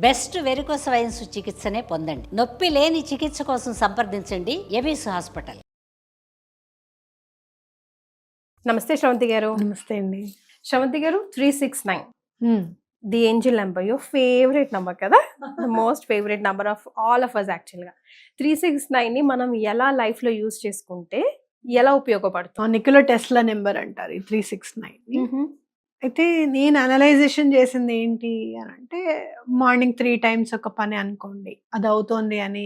Best varicose veins చికిత్సనే పొందండి. నొప్పి లేని చికిత్స కోసం సంప్రదించండి ఎబిస్ హాస్పిటల్. నమస్తే శ్రవంతి గారు. నమస్తే అండి. Sravanthi garu, 369 the angel number, your favourite number కదా, the most favourite number of all of us. యాక్చువల్గా 369 ని మనం ఎలా లైఫ్ లో యూజ్ చేసుకుంటే ఎలా ఉపయోగపడుతుంది? నికోలా టెస్లా నెంబర్ అంటారు ఈ 369. అయితే నేను అనలైజేషన్ చేసింది ఏంటి అని అంటే, మార్నింగ్ 3 times ఒక పని అనుకోండి, అది అవుతోంది అని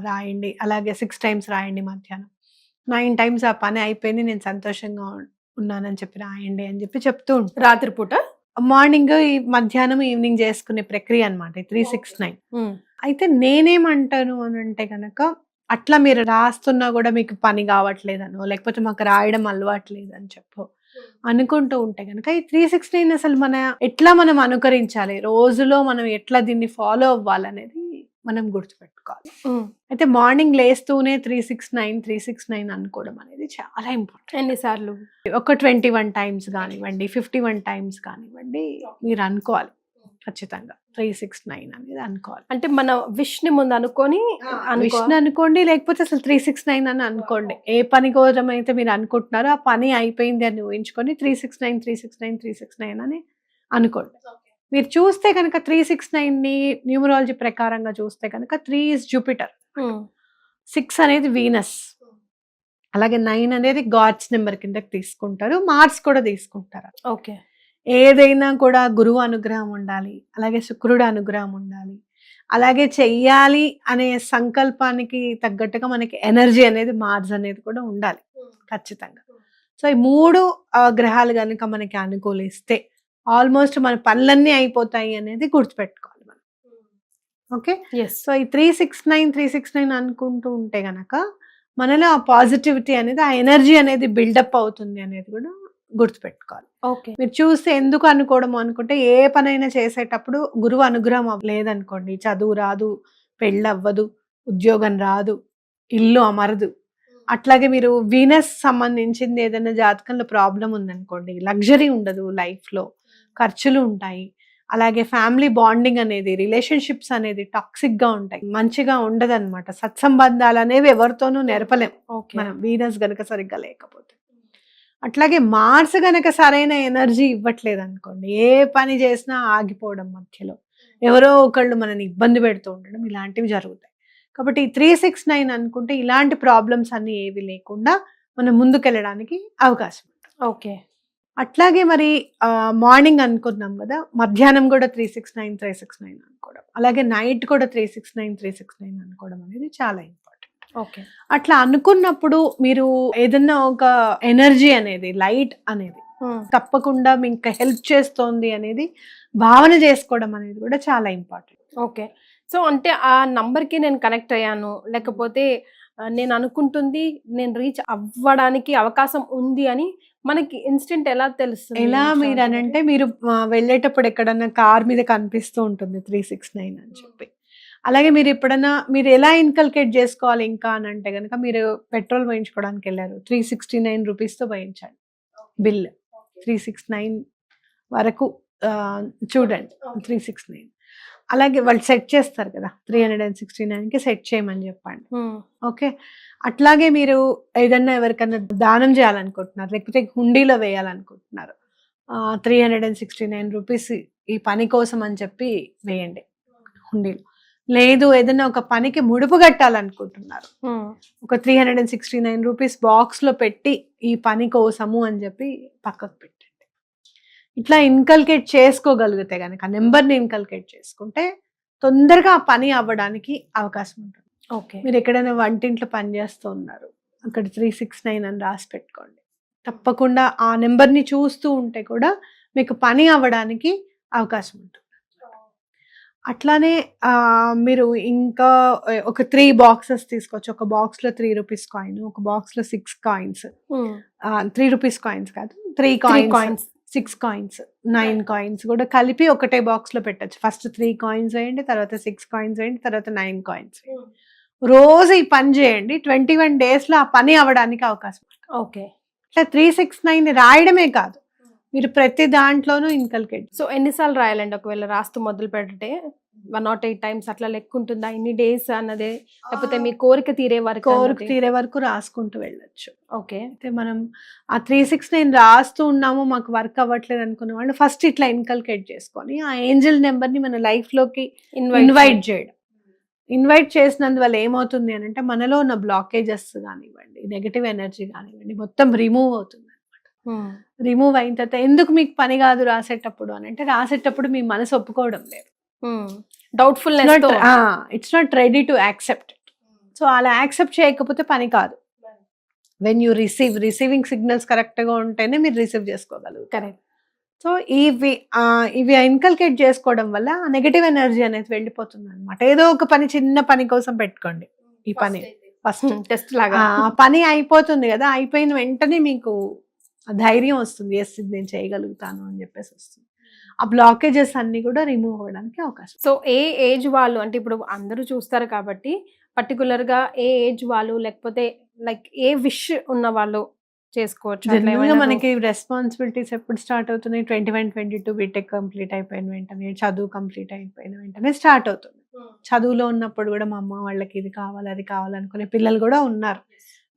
రాయండి. అలాగే 6 times రాయండి. మధ్యాహ్నం 9 times ఆ పని అయిపోయింది, నేను సంతోషంగా ఉన్నానని చెప్పి రాయండి అని చెప్పి చెప్తూ ఉంటాను. రాత్రిపూట, మార్నింగ్, మధ్యాహ్నం, ఈవినింగ్ చేసుకునే ప్రక్రియ అనమాట 369. అయితే నేనేమంటాను అని అంటే కనుక, అట్లా మీరు రాస్తున్నా కూడా మీకు పని కావట్లేదనో, లేకపోతే మాకు రాయడం అలవాట్లేదని చెప్పు అనుకుంటూ ఉంటే కనుక, ఈ 369 అసలు ఎట్లా మనం అనుకరించాలి, రోజులో మనం ఎట్లా దీన్ని ఫాలో అవ్వాలనేది మనం గుర్తుపెట్టుకోవాలి. అయితే మార్నింగ్ లేస్తూనే 369 అనుకోవడం అనేది చాలా ఇంపార్టెంట్. ఎన్నిసార్లు? ఒక 21 times కానివ్వండి, 51 times కానివ్వండి, మీరు అనుకోవాలి ఖచ్చితంగా 369 అనేది అనుకోవాలి. అంటే మన విష్ ని ముందు అనుకొని విష్ణు అనుకోండి, లేకపోతే అసలు 369 అని అనుకోండి. ఏ పని కోసం అయితే మీరు అనుకుంటున్నారో ఆ పని అయిపోయింది అని ఊహించుకొని 369 అని అనుకోండి. మీరు చూస్తే కనుక 369 ని న్యూమరాలజీ ప్రకారంగా చూస్తే కనుక 3 is జూపిటర్, 6 అనేది వీనస్, అలాగే 9 అనేది గాడ్స్ నెంబర్ కిందకి తీసుకుంటారు. మార్స్ కూడా తీసుకుంటారు. ఓకే. ఏదైనా కూడా గురువు అనుగ్రహం ఉండాలి, అలాగే శుక్రుడు అనుగ్రహం ఉండాలి, అలాగే చెయ్యాలి అనే సంకల్పానికి తగ్గట్టుగా మనకి ఎనర్జీ అనేది, మార్స్ అనేది కూడా ఉండాలి ఖచ్చితంగా. సో ఈ 3 గ్రహాలు కనుక మనకి అనుకూలిస్తే ఆల్మోస్ట్ మన పనులన్నీ అయిపోతాయి అనేది గుర్తుపెట్టుకోవాలి మనం. ఓకే. సో ఈ 369 అనుకుంటూ ఉంటే గనక మనలో ఆ పాజిటివిటీ అనేది, ఆ ఎనర్జీ అనేది బిల్డప్ అవుతుంది అనేది కూడా గుర్తుపెట్టుకోవాలి. ఓకే. మీరు చూస్తే ఎందుకు అనుకోవడం అనుకుంటే, ఏ పనైనా చేసేటప్పుడు గురువు అనుగ్రహం లేదనుకోండి, చదువు రాదు, పెళ్ళి అవ్వదు, ఉద్యోగం రాదు, ఇల్లు అమరదు. అట్లాగే మీరు వీనస్ సంబంధించింది ఏదైనా జాతకంలో ప్రాబ్లం ఉందనుకోండి, లగ్జరీ ఉండదు, లైఫ్లో ఖర్చులు ఉంటాయి. అలాగే ఫ్యామిలీ బాండింగ్ అనేది, రిలేషన్షిప్స్ అనేది టాక్సిక్ గా ఉంటాయి, మంచిగా ఉండదు అనమాట. సత్సంబంధాలు అనేవి ఎవరితోనూ నెరపలేం మనం వీనస్ గనక సరిగ్గా లేకపోతే. అట్లాగే మార్స్ గనక సరైన ఎనర్జీ ఇవ్వట్లేదు అనుకోండి, ఏ పని చేసినా ఆగిపోవడం, మధ్యలో ఎవరో ఒకళ్ళు మనని ఇబ్బంది పెడుతూ ఉండడం, ఇలాంటివి జరుగుతాయి. కాబట్టి 369 అనుకుంటే ఇలాంటి ప్రాబ్లమ్స్ అన్ని ఏవి లేకుండా మనం ముందుకెళ్ళడానికి అవకాశం ఉంటుంది. ఓకే. అట్లాగే మరి మార్నింగ్ అనుకున్నాం కదా, మధ్యాహ్నం కూడా 369 అనుకోవడం, అలాగే నైట్ కూడా 369 అనుకోవడం అనేది చాలా ఇంపార్టెంట్. ఓకే. అట్లా అనుకున్నప్పుడు మీరు ఏదన్నా ఒక ఎనర్జీ అనేది, లైట్ అనేది తప్పకుండా మీకు హెల్ప్ చేస్తోంది అనేది భావన చేసుకోవడం అనేది కూడా చాలా ఇంపార్టెంట్. ఓకే. సో అంటే ఆ నంబర్కి నేను కనెక్ట్ అయ్యాను, లేకపోతే నేను అనుకుంటుంది నేను రీచ్ అవ్వడానికి అవకాశం ఉంది అని మనకి ఇన్స్టెంట్ ఎలా తెలుస్తుంది? ఎలా మీరు అనంటే, మీరు వెళ్ళేటప్పుడు ఎక్కడన్నా కార్ మీద కనిపిస్తూ ఉంటుంది 369 అని చెప్పి. అలాగే మీరు ఎప్పుడన్నా మీరు ఎలా ఇన్కల్కేట్ చేసుకోవాలి ఇంకా అని అంటే కనుక, మీరు పెట్రోల్ వేయించుకోవడానికి వెళ్ళారు, 369 రూపీస్తో వేయించండి బిల్. 369 వరకు చూడండి, 369. అలాగే వాళ్ళు సెట్ చేస్తారు కదా, 369కి సెట్ చేయమని చెప్పండి. ఓకే. అట్లాగే మీరు ఏదన్నా ఎవరికన్నా దానం చేయాలనుకుంటున్నారు, లేకపోతే హుండీలో వేయాలనుకుంటున్నారు, 369 రూపీస్ ఈ పని కోసం అని చెప్పి వేయండి హుండీలో. లేదు, ఏదైనా ఒక పనికి ముడుపు కట్టాలనుకుంటున్నారు, ఒక 369 రూపీస్ బాక్స్లో పెట్టి ఈ పని కోసము అని చెప్పి పక్కకు పెట్టండి. ఇట్లా ఇన్కల్కేట్ చేసుకోగలిగితే కనుక, నెంబర్ని ఇన్కల్కేట్ చేసుకుంటే తొందరగా ఆ పని అవ్వడానికి అవకాశం ఉంటుంది. ఓకే. మీరు ఎక్కడైనా వంటింట్లో పని చేస్తూ ఉన్నారు, అక్కడ 369 అని రాసి పెట్టుకోండి. తప్పకుండా ఆ నెంబర్ని చూస్తూ ఉంటే కూడా మీకు పని అవ్వడానికి అవకాశం ఉంటుంది. అట్లానే మీరు ఇంకా ఒక 3 boxes తీసుకోవచ్చు. ఒక బాక్స్లో 3 రూపీస్ కాయిన్, ఒక బాక్స్లో 6 coins, 3 రూపీస్ కాయిన్స్ కాదు, 3 coins, 6 coins, 9 coins కూడా కలిపి ఒకటే బాక్స్లో పెట్టచ్చు. ఫస్ట్ 3 coins వేయండి, తర్వాత 6 coins వేయండి, తర్వాత 9 coins వేయండి. రోజు ఈ పని చేయండి, 21 daysలో ఆ పని అవ్వడానికి అవకాశం. ఓకే. ఇట్లా 369 రాయడమే కాదు, మీరు ప్రతి దాంట్లోనూ ఇన్కల్కేట్. సో ఎన్నిసార్లు రాయాలండి ఒకవేళ రాస్తూ మొదలు పెడితే? 108 టైమ్స్ అట్లా లెక్క ఉంటుందా? ఇన్ని డేస్ అన్నదే, లేకపోతే మీ కోరిక తీరే వరకు? కోరిక తీరే వరకు రాసుకుంటూ వెళ్ళొచ్చు. ఓకే. అయితే మనం ఆ 369 రాస్తూ ఉన్నాము, మాకు వర్క్ అవ్వట్లేదు అనుకున్న వాళ్ళు ఫస్ట్ ఇట్లా ఇన్కల్కేట్ చేసుకొని ఆ ఏంజల్ నెంబర్ని మన లైఫ్లోకి ఇన్వైట్ చేయడం. ఇన్వైట్ చేసినందువల్ల ఏమవుతుంది అని అంటే మనలో ఉన్న బ్లాకేజెస్ కానివ్వండి, నెగటివ్ ఎనర్జీ కానివ్వండి, మొత్తం రిమూవ్ అవుతుంది. రిమూవ్ అయిన తర్వాత ఎందుకు మీకు పని కాదు రాసేటప్పుడు అని అంటే, రాసేటప్పుడు మీ మనసు ఒప్పుకోవడం లేదు, డౌట్ఫుల్నెస్, it's not ready to accept it. So అలా యాక్సెప్ట్ చేయకపోతే పని కాదు. వెన్ యూ రిసీవింగ్ సిగ్నల్స్ కరెక్ట్గా ఉంటేనే మీరు రిసీవ్ చేసుకోగలరు. కరెక్ట్. సో ఇవి ఇన్కల్కేట్ చేసుకోవడం వల్ల నెగటివ్ ఎనర్జీ అనేది వెళ్ళిపోతుంది అనమాట. ఏదో ఒక పని, చిన్న పని కోసం పెట్టుకోండి ఈ పని ఫస్ట్ టెస్ట్ లాగా. పని అయిపోతుంది కదా, అయిపోయిన వెంటనే మీకు ధైర్యం వస్తుంది, ఎస్ ఇది నేను చేయగలుగుతాను అని చెప్పేసి వస్తుంది. ఆ బ్లాకేజెస్ అన్ని కూడా రిమూవ్ అవ్వడానికి అవకాశం. సో ఏ ఏజ్ వాళ్ళు, అంటే ఇప్పుడు అందరూ చూస్తారు కాబట్టి పర్టికులర్ గా ఏ ఏజ్ వాళ్ళు, లేకపోతే లైక్ ఏ విష్ ఉన్న వాళ్ళు చేసుకోవచ్చు? జనరల్గా మనకి రెస్పాన్సిబిలిటీస్ ఎప్పుడు స్టార్ట్ అవుతున్నాయి? 21-22 బీటెక్ కంప్లీట్ అయిపోయిన వెంటనే, చదువు కంప్లీట్ అయిపోయిన వెంటనే స్టార్ట్ అవుతుంది. చదువులో ఉన్నప్పుడు కూడా మా అమ్మ వాళ్ళకి ఇది కావాలి అది కావాలనుకునే పిల్లలు కూడా ఉన్నారు.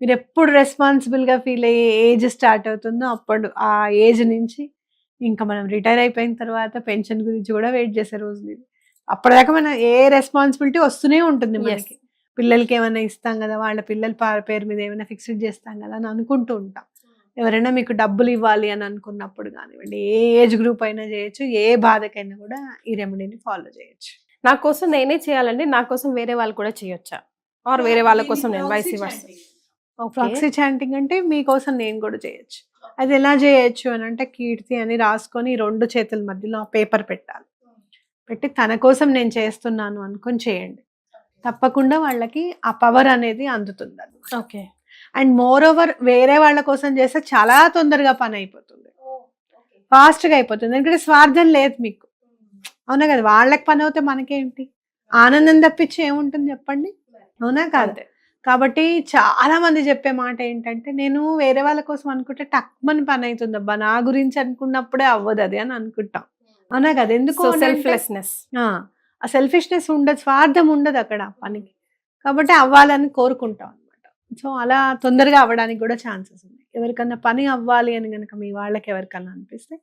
మీరు ఎప్పుడు రెస్పాన్సిబుల్గా ఫీల్ అయ్యే ఏజ్ స్టార్ట్ అవుతుందో అప్పుడు, ఆ ఏజ్ నుంచి ఇంకా మనం రిటైర్ అయిపోయిన తర్వాత పెన్షన్ గురించి కూడా వెయిట్ చేసే రోజు ఇది. అప్పటిదాకా మనం ఏ రెస్పాన్సిబిలిటీ వస్తూనే ఉంటుంది మనకి. పిల్లలకి ఏమైనా ఇస్తాం కదా, వాళ్ళ పిల్లల పేరు మీద ఏమైనా ఫిక్స్డ్ చేస్తాం కదా అని అనుకుంటూ ఉంటాం. ఎవరైనా మీకు డబ్బులు ఇవ్వాలి అని అనుకున్నప్పుడు కానివ్వండి, ఏ ఏజ్ గ్రూప్ అయినా చేయొచ్చు, ఏ బాధకైనా కూడా ఈ రెమెడీని ఫాలో చేయొచ్చు. నా కోసం నేనే చేయాలండి, నా కోసం వేరే వాళ్ళు కూడా చేయొచ్చా? ఆర్ వేరే వాళ్ళ కోసం నేను వైస్ వర్సా? ప్రాక్సీ చాంటింగ్ అంటే మీకోసం నేను కూడా చేయొచ్చు. అది ఎలా చేయొచ్చు అని అంటే, కీర్తి అని రాసుకొని 2 చేతుల మధ్యలో పేపర్ పెట్టాలి. పెట్టి తన కోసం నేను చేస్తున్నాను అనుకొని చేయండి. తప్పకుండా వాళ్ళకి ఆ పవర్ అనేది అందుతుంది అన్నమాట. ఓకే. అండ్ మోర్ ఓవర్ వేరే వాళ్ళ కోసం చేస్తే చాలా తొందరగా పని అయిపోతుంది, ఫాస్ట్గా అయిపోతుంది. ఎందుకంటే స్వార్థం లేదు మీకు, అవునా కదా? వాళ్ళకి పని అవుతే మనకేంటి, ఆనందం తప్పించి ఏముంటుంది చెప్పండి, అవునా కాదు? కాబట్టి చాలా మంది చెప్పే మాట ఏంటంటే, నేను వేరే వాళ్ళ కోసం అనుకుంటే టక్మని పని అవుతుంది అబ్బా, నా గురించి అనుకున్నప్పుడే అవ్వదు అది అని అనుకుంటాం, అవునా కదా? ఎందుకు? సెల్ఫ్లెస్నెస్. ఆ సెల్ఫిష్నెస్ ఉండదు, స్వార్థం ఉండదు అక్కడ పనికి. కాబట్టి అవ్వాలని కోరుకుంటాం అనమాట. సో అలా తొందరగా అవ్వడానికి కూడా ఛాన్సెస్ ఉన్నాయి. ఎవరికన్నా పని అవ్వాలి అని కనుక మీ వాళ్ళకి ఎవరికన్నా అనిపిస్తే,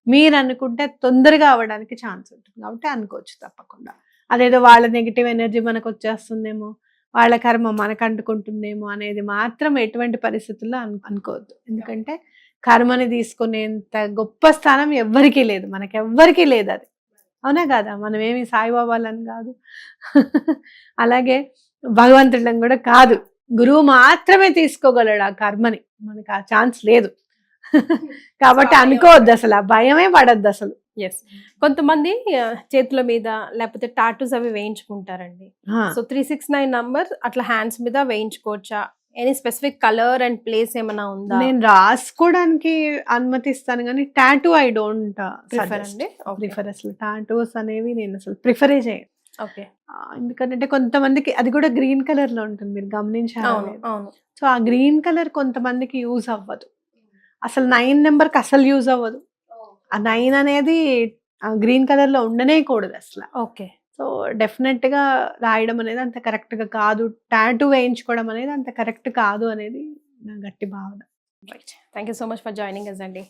మీరు అనుకుంటే తొందరగా అవ్వడానికి ఛాన్స్ ఉంటుంది. కాబట్టి అనుకోవచ్చు తప్పకుండా. అదేదో వాళ్ళ నెగిటివ్ ఎనర్జీ మనకు వచ్చేస్తుందేమో, వాళ్ళ కర్మ మనకు అంటుకుంటుందేమో అనేది మాత్రం ఎటువంటి పరిస్థితుల్లో అనుకోవద్దు. ఎందుకంటే కర్మని తీసుకునేంత గొప్ప స్థానం ఎవ్వరికీ లేదు, మనకెవ్వరికీ లేదు అది, అవునా కదా? మనం ఏమి సాయిబాబాలని కాదు, అలాగే భగవంతుళ్ళని కూడా కాదు. గురువు మాత్రమే తీసుకోగలడు ఆ కర్మని, మనకు ఆ ఛాన్స్ లేదు. కాబట్టి అనుకోవద్దు, అసలు ఆ భయమే పడద్దు అసలు. ఎస్. కొంతమంది చేతుల మీద లేకపోతే టాటూస్ అవి వేయించుకుంటారండి. సో 369 నంబర్ అట్లా హ్యాండ్స్ మీద వేయించుకోవచ్చా? Any specific colour and place ఏమైనా ఉందా? నేను రాసుకోవడానికి అనుమతిస్తాను కానీ టాటూ ఐ డోంట్ ప్రిఫర్ అండి. ప్రిఫర్. అసలు టాటూస్ అనేవి నేను అసలు ప్రిఫరే చేయను. ఓకే. ఎందుకంటే కొంతమందికి అది కూడా గ్రీన్ కలర్ లో ఉంటుంది, మీరు గమనించారు. అవును. సో ఆ గ్రీన్ కలర్ కొంతమందికి యూజ్ అవ్వదు, అసలు 9 నెంబర్కి అసలు యూజ్ అవ్వదు. ఆ 9 అనేది గ్రీన్ కలర్ లో ఉండనే కూడదు అసలు. ఓకే. సో డెఫినెట్ గా రాయడం అనేది అంత కరెక్ట్ గా కాదు, టాటూ వేయించుకోవడం అనేది అంత కరెక్ట్ కాదు అనేది నా గట్టి భావన. Right. Thank you so much for joining us అండి.